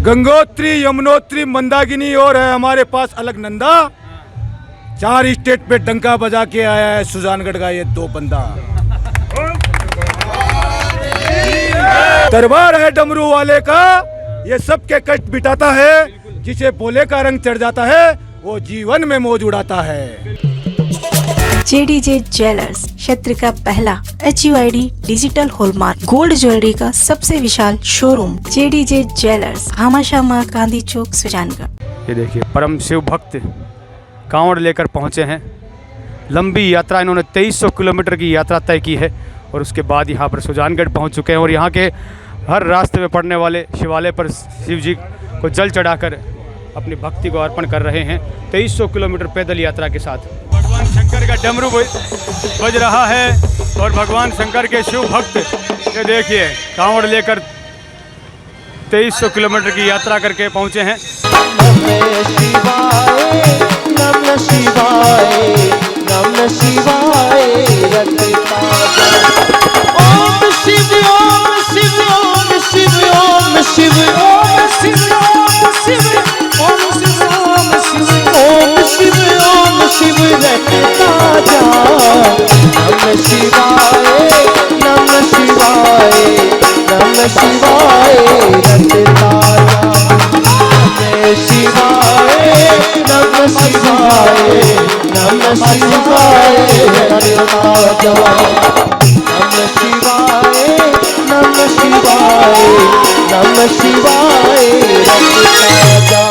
गंगोत्री, यमुनोत्री, मंदाकिनी और है हमारे पास अलकनंदा। 4 स्टेट पे डंका बजा के आया है सुजानगढ़ का ये 2 बंदा। दरबार है डमरू वाले का, ये सबके कष्ट मिटाता है। जिसे भोले का रंग चढ़ जाता है वो जीवन में मौज उड़ाता है। JDJ ज्वेलर्स क्षेत्र का पहला HUID digital hallmark gold jewellery का सबसे विशाल शोरूम JDJ ज्वेलर्स, हामाशाह गांधी चौक, सुजानगढ़। ये देखिए परम शिव भक्त कांवड़ लेकर पहुंचे हैं। लंबी यात्रा, इन्होंने 2300 किलोमीटर की यात्रा तय की है और उसके बाद यहाँ पर सुजानगढ़ पहुंच चुके हैं। और यहाँ के हर रास्ते में पड़ने वाले शिवालय पर शिव जी को जल चढ़ाकर अपनी भक्ति को अर्पण कर रहे हैं 2300 किलोमीटर पैदल यात्रा के साथ। भगवान शंकर का डमरू बज रहा है और भगवान शंकर के शिव भक्त ये देखिए कांवड़ लेकर 2300 किलोमीटर की यात्रा करके पहुँचे हैं। नमः शिवाय, नमः शिवाय, ओम शिव, ओम शिव, ओम शिव, ओम शिव, ओम शिव, ओम शिव, ओम शिव, ओम शिव, ओम शिव, ओम शिव रटता जा। नमः शिवाय, नमः शिवाय, नमः शिवाय रटता जा। नमः शिवाय, नमः शिवाय, नमः शिवाय रटता जा। नमः शिवाय, नमः शिवाय, नमः शिवाय रटता जा।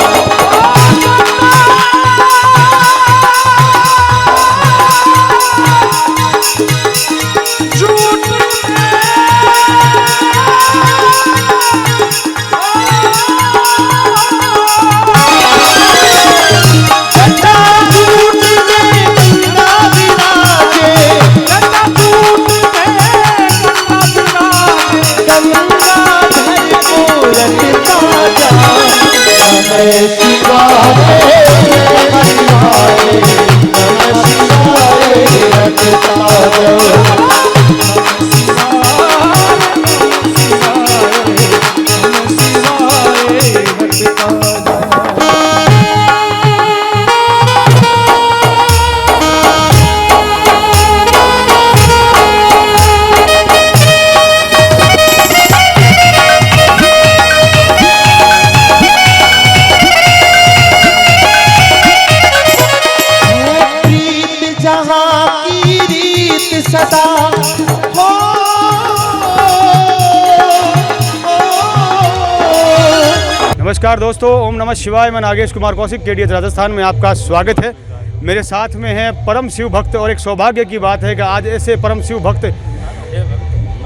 नमस्कार दोस्तों, ओम नमः शिवाय। मैं नागेश कुमार कौशिक, KDH राजस्थान में आपका स्वागत है। मेरे साथ में हैं परम शिव भक्त और एक सौभाग्य की बात है कि आज ऐसे परम शिव भक्त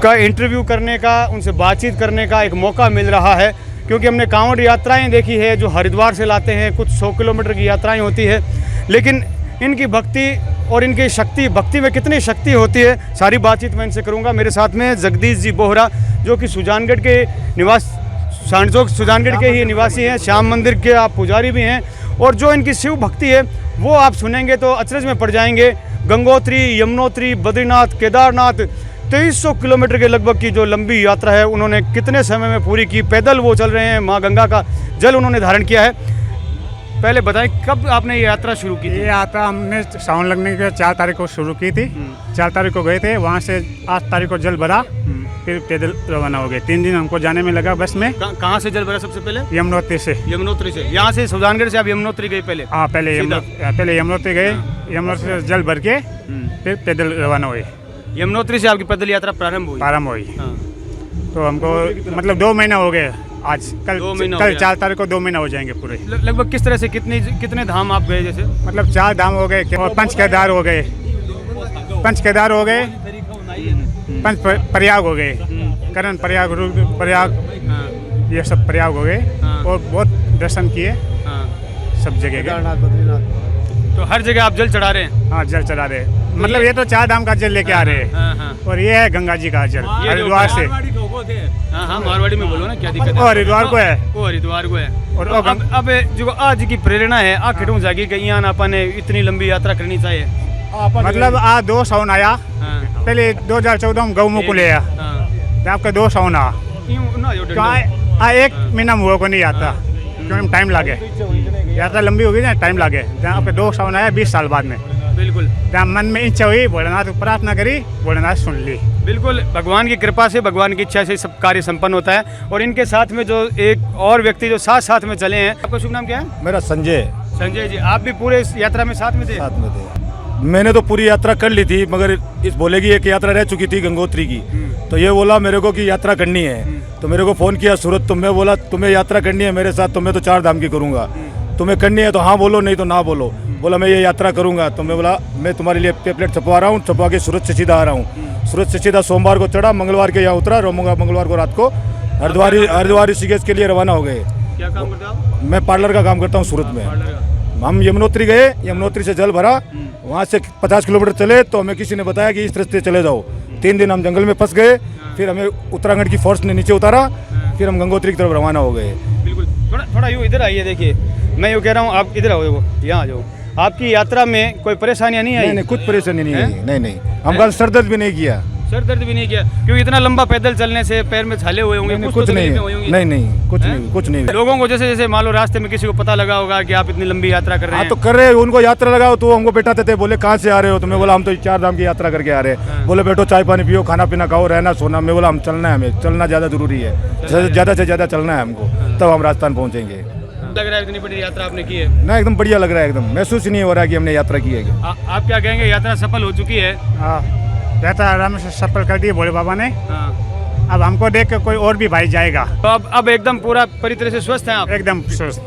का इंटरव्यू करने का, उनसे बातचीत करने का एक मौका मिल रहा है। क्योंकि हमने कांवड़ यात्राएं देखी है जो हरिद्वार से लाते हैं, कुछ 100 किलोमीटर की यात्राएं होती है, लेकिन इनकी भक्ति और इनकी शक्ति, भक्ति में कितनी शक्ति होती है, सारी बातचीत मैं इनसे करूँगा। मेरे साथ में जगदीश जी बोहरा जो कि सुजानगढ़ के निवास सांडचौक सुजानगढ़ के ही निवासी हैं, श्याम मंदिर के आप पुजारी भी हैं। और जो इनकी शिव भक्ति है वो आप सुनेंगे तो अचरज में पड़ जाएंगे। गंगोत्री, यमुनोत्री, बद्रीनाथ, केदारनाथ, 2300 किलोमीटर के लगभग की जो लंबी यात्रा है उन्होंने कितने समय में पूरी की। पैदल वो चल रहे हैं, माँ गंगा का जल उन्होंने धारण किया है। पहले बताएं कब आपने ये यात्रा शुरू की थी? ये यात्रा हमने सावन लगने के 4 तारीख को शुरू की थी। 4 तारीख को गए थे, वहाँ से 8 तारीख को जल भरा, फिर पैदल रवाना हो गए। 3 दिन हमको जाने में लगा बस में। कहाँ से जल भरा सबसे पहले? यमुनोत्री से। यमुनोत्री से? यहाँ से सुजानगढ़ से आप यमुनोत्री गए पहले? हाँ, पहले यमुनोत्री गए, यमुनोत्री से जल भर के फिर पैदल रवाना हुए। यमुनोत्री से आपकी पैदल यात्रा प्रारंभ हुई? तो हमको मतलब 2 महीना हो गए। आज कल 4 तारीख को 2 महीना हो जाएंगे पूरे। लगभग किस तरह से कितने धाम आप गए? जैसे मतलब 4 धाम हो गए और 5 केदार हो गए, 5 केदार हो गए, 5 प्रयाग हो गए, करण प्रयाग, प्रयाग, ये सब प्रयाग हो गए। और बहुत दर्शन किए सब जगह के। तो हर जगह आप जल चढ़ा रहे हैं? हाँ, जल चढ़ा रहे हैं। मतलब ये तो 4 धाम का जल लेके आ रहे हैं। और ये है गंगा जी का जल हरिद्वार से। हाँ, मारवाड़ी में बोलो ना, क्या दिक्कत है? हरिद्वार को है, वो हरिद्वार को है। और अब जो आज की प्रेरणा है आ खिटू जागी कि यहाँ अपन ने इतनी लंबी यात्रा करनी चाहिए। मतलब आज 2 सावन आया। पहले 2014 में गौ मुकुल आया, आपका 2 सावन आ एक महीना हुआ को नहीं आता क्योंकि टाइम लगे, यात्रा लंबी होगी ना, टाइम लगे। जहाँ आपके 2 सावन आया 20 साल बाद में, बिल्कुल जहाँ मन में इच्छा हुई भोलेनाथ को प्रार्थना करी, भोलेनाथ सुन ली। बिल्कुल, भगवान की कृपा से, भगवान की इच्छा से सब कार्य संपन्न होता है। और इनके साथ में जो एक और व्यक्ति जो साथ साथ में चले हैं, आपका शुभ नाम क्या है? मेरा संजय। संजय जी, आप भी पूरे इस यात्रा में साथ में थे? साथ में थे। मैंने तो पूरी यात्रा कर ली थी, मगर इस भोले की एक यात्रा रह चुकी थी गंगोत्री की, तो ये बोला मेरे को कि यात्रा करनी है, तो मेरे को फ़ोन किया सूरत, तो मैं बोला तुम्हें यात्रा करनी है मेरे साथ, तो मैं तो 4 धाम की करूँगा, तुम्हें करनी है तो हाँ बोलो, नहीं तो ना बोलो। बोला मैं ये यात्रा करूँगा, तो मैं बोला मैं तुम्हारे लिए पेपलेट छपवा रहा हूँ, छपवा के सूरत से सीधा आ रहा हूँ। सूरत से सीधा सोमवार को चढ़ा, मंगलवार के यहाँ उतरा, मंगलवार को रात को हरिद्वार ऋषिकेश के लिए रवाना हो गए। क्या काम करते हो आप? मैं पार्लर का काम करता हूँ सूरत में। हम यमुनोत्री गए, यमुनोत्री से जल भरा, वहाँ से 50 किलोमीटर चले, तो हमें किसी ने बताया कि इस रास्ते चले जाओ। 3 दिन हम जंगल में फंस गए, फिर हमें उत्तराखंड की फोर्स ने नीचे उतारा, फिर हम गंगोत्री की तरफ रवाना हो गए। बिल्कुल, थोड़ा यूँ इधर आइए, देखिए मैं यूँ कह रहा हूँ, आप इधर आओ, यहाँ आ जाओ। आपकी यात्रा में कोई परेशानियाँ नहीं आई? नहीं, कुछ परेशानी नहीं आई। नहीं, हम सर दर्द भी नहीं किया। सर दर्द भी नहीं किया? क्योंकि इतना लंबा पैदल चलने से पैर में छाले हुए होंगे, कुछ नहीं, कुछ नहीं। लोगों को जैसे जैसे मान लो रास्ते में किसी को पता लगा होगा कि आप इतनी लंबी यात्रा कर रहे हैं, तो कर रहे, उनको यात्रा लगाओ, तो हमको बैठाते थे, बोले कहाँ से आ रहे हो, तो मैं बोला हम तो 4 धाम की यात्रा करके आ रहे हैं। बोले बैठो, चाय पानी पियो, खाना पीना खाओ, रहना सोना। मैं बोला हम चलना है, हमें चलना ज़्यादा जरूरी है, ज़्यादा से ज़्यादा चलना है हमको, तब हम राजस्थान पहुँचेंगे। लग रहा है इतनी बड़ी यात्रा आपने की है ना, एकदम बढ़िया लग रहा है, एकदम महसूस ही नहीं हो रहा है कि हमने यात्रा की है। आप क्या कहेंगे, यात्रा सफल हो चुकी है? हाँ, यात्रा आराम से सफल कर दी भोले बाबा ने। हाँ। अब हमको देख के कोई और भी भाई जाएगा। तो अब एकदम पूरा पूरी तरह से स्वस्थ हैं आप? एकदम स्वस्थ।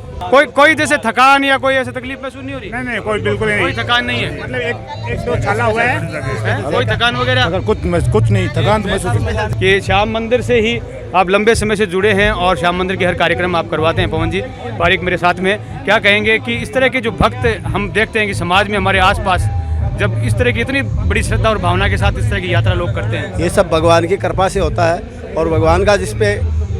कोई जैसे थकान या कोई ऐसे तकलीफ महसूस नहीं हो रही? नहीं, कोई बिल्कुल कोई नहीं, थकान नहीं है, मतलब एक 2 छाला हुआ है, कोई थकान वगैरह? अगर कुछ नहीं, थकान तो महसूस नहीं। कि श्याम मंदिर से ही आप लंबे समय से जुड़े हैं और श्याम मंदिर के हर कार्यक्रम आप करवाते हैं। पवन जी पारिक मेरे साथ में, क्या कहेंगे कि इस तरह के जो भक्त हम देखते हैं कि समाज में हमारे आसपास, जब इस तरह की इतनी बड़ी श्रद्धा और भावना के साथ इस तरह की यात्रा लोग करते हैं? ये सब भगवान की कृपा से होता है, और भगवान का जिस पे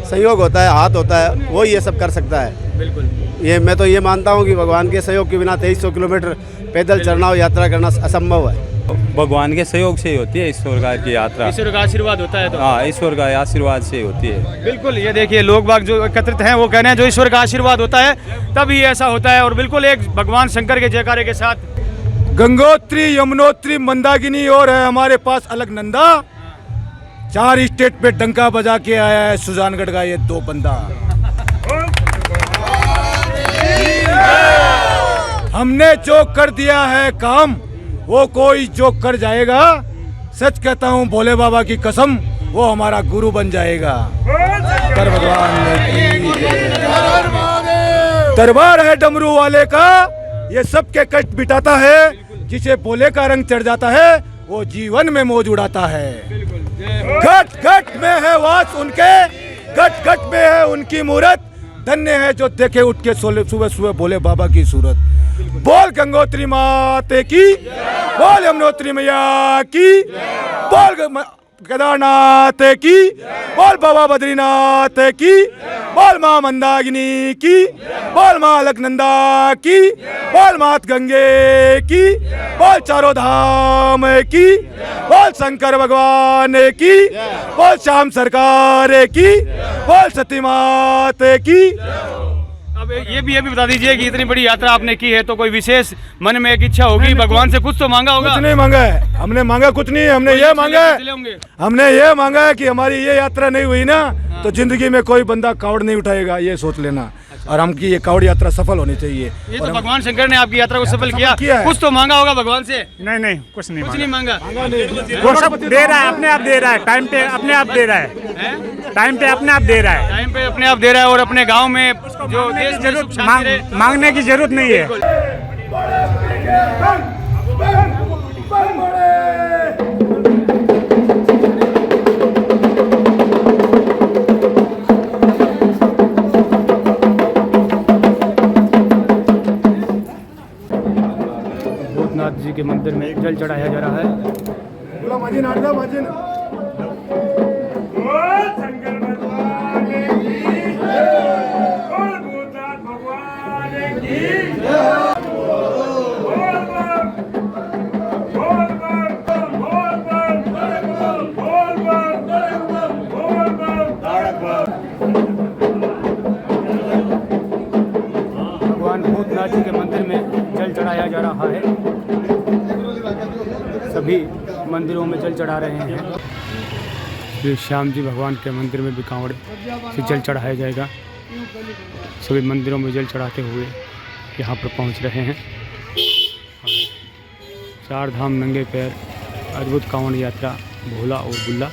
सहयोग होता है, हाथ होता है, वो ये सब कर सकता है। बिल्कुल, ये मैं तो ये मानता हूँ कि भगवान के सहयोग के बिना 2300 किलोमीटर पैदल चलना और यात्रा करना असंभव है। भगवान के सहयोग से ही होती है ईश्वर का की यात्रा। ईश्वर का आशीर्वाद होता है तो? हाँ, ईश्वर का आशीर्वाद से ही होती है। बिल्कुल, ये देखिए लोग बाग जो एकत्रित हैं वो कह रहे हैं जो ईश्वर का आशीर्वाद होता है तभी ऐसा होता है। और बिल्कुल एक भगवान शंकर के जयकारे के साथ गंगोत्री, यमुनोत्री, मंदाकिनी और है हमारे पास अलकनंदा। 4 स्टेट पे डंका बजा के आया है सुजानगढ़ का ये 2 बंदा। हमने जो कर दिया है काम, वो कोई जो कर जाएगा, सच कहता हूँ भोले बाबा की कसम, वो हमारा गुरु बन जाएगा। कर भगवान ने दरबार है डमरू वाले का, ये सबके कष्ट मिटाता है। जिसे भोले का रंग चढ़ जाता है वो जीवन में मौज उड़ाता है। घट घट में है वास उनके, घट घट में है उनकी मूरत। धन्य है जो देखे उठ के सुबह सुबह भोले बाबा की सूरत। बोल गंगोत्री माते की, बोल यमुनोत्री मैया की, बोल केदारनाथ की, बोल बाबा बद्रीनाथ की, बोल माँ मंदाकिनी की, बोल माँ अलकनंदा की, बोल मात गंगे की, बोल चारों धाम की, बोल शंकर भगवान की, बोल श्याम सरकार की, बोल सती मात की। अब ये भी बता दीजिए कि इतनी बड़ी यात्रा आपने की है तो कोई विशेष मन में एक इच्छा होगी, भगवान से कुछ तो मांगा होगा? कुछ नहीं मांगा है, हमने मांगा कुछ नहीं, हमने ये मांगा है कि हमारी ये यात्रा नहीं हुई ना तो जिंदगी में कोई बंदा कावड़ नहीं उठाएगा, ये सोच लेना। और हमकी ये कावड़ यात्रा सफल होनी चाहिए। ये तो भगवान शंकर ने आपकी यात्रा को सफल किया है। कुछ तो मांगा होगा भगवान से? नहीं, कुछ नहीं मांगा। वो सब दे रहा है, अपने आप दे रहा है, टाइम पे अपने आप दे रहा है, टाइम पे अपने आप दे रहा है, टाइम पे अपने आप दे रहा है। और अपने गांव में जो देश में सुख शांति रहे, मांगने की जरूरत नहीं है। भूतनाथ जी के मंदिर में जल चढ़ाया जा रहा है। भोलेनाथ जी के मंदिर में जल चढ़ाया जा रहा है। सभी मंदिरों में जल चढ़ा रहे हैं। श्री श्याम जी भगवान के मंदिर में भी कांवड़ से जल चढ़ाया जाएगा। सभी मंदिरों में जल चढ़ाते हुए यहाँ पर पहुँच रहे हैं। चार धाम नंगे पैर, अद्भुत कांवड़ यात्रा, भोला और बुल्ला।